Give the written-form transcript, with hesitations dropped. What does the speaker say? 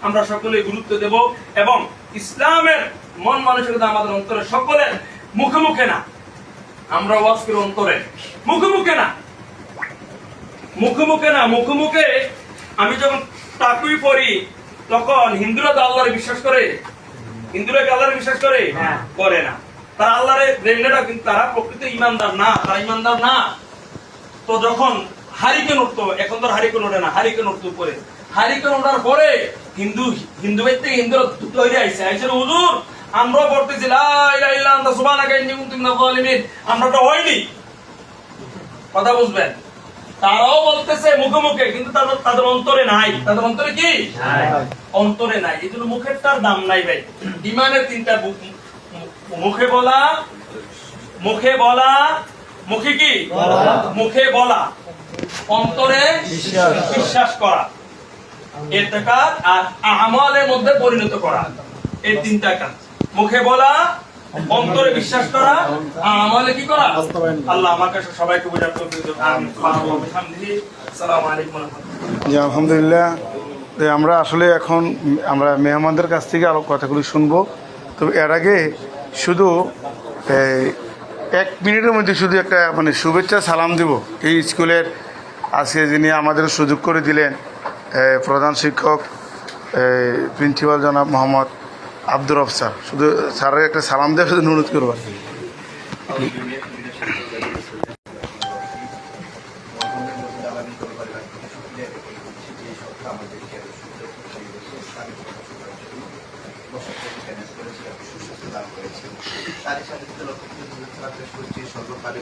আমরা সকলেই গুরুত্ব দেব এবং ইসলামের মন মানসিকতা আমাদের অন্তরে সকলের মুখে মুখে না, আমরা ওয়াজ করি অন্তরে, মুখে মুখে না, মুখে মুখে না। মুখে মুখে আমি যখন তাকুই পড়ি তখন হিন্দুরা তো আল্লাহরে বিশ্বাস করে, হিন্দুরা কি আল্লাহরে বিশ্বাস করে? করে না। তারা আল্লাহরে রেন্ডেটা, কিন্তু তারা প্রকৃত ইমানদার না, তারা ইমানদার না। তো যখন হারিকেন উঠতো, এখন তো হারিকেন ওঠে না, হারিকেন উঠতো উপরে, হারিকেন ওঠার পরে হিন্দু ব্যক্তি হিন্দুরা তৈরি আইছে, হুজুর আমরাও পড়তেছি লা ইলাহা ইল্লা আনতা সুবহানাকা ইন্নী কুনতু মিনাজ জালিমিন, আমরা তো হয়নি। কথা বুঝবেন? তারাও বলতেছে মুখে মুখে, কিন্তু তাদের অন্তরে নাই। তাদের অন্তরে কি? অন্তরে নাই। এই জন্য মুখেরটার দাম নাই ভাই। ইমানের তিনটা, মুখে বলা, মুখে বলা, মুখে কি? মুখে বলা, অন্তরে বিশ্বাস করা, ইতিকাদ আর আমালের মধ্যে পরিণত করা, এই তিনটা কাজ। মুখে বলা, অন্তরে বিশ্বাস করা, আমালে কি করা? আল্লাহ আমার কাছে সবাইকে বোঝার তৌফিক দান। আসসালামু আলাইকুম ওয়া রাহমাতুল্লাহ। জি আলহামদুলিল্লাহ। আমরা আসলে এখন আমরা মেহমানদের কাছ থেকে আরো কথাগুলি শুনবো। তবে এর আগে শুধু 1 মিনিটের মধ্যে শুধু একটা মানে শুভেচ্ছা সালাম দিব এই স্কুলের আজকে যিনি আমাদের সুযোগ করে দিলেন, প্রধান শিক্ষক প্রিন্সিপাল জনাব মোহাম্মদ আব্দুর রব স্যার। শুধু স্যারের একটা সালাম দেওয়ার জন্য অনুরোধ করবো। সর্বকালে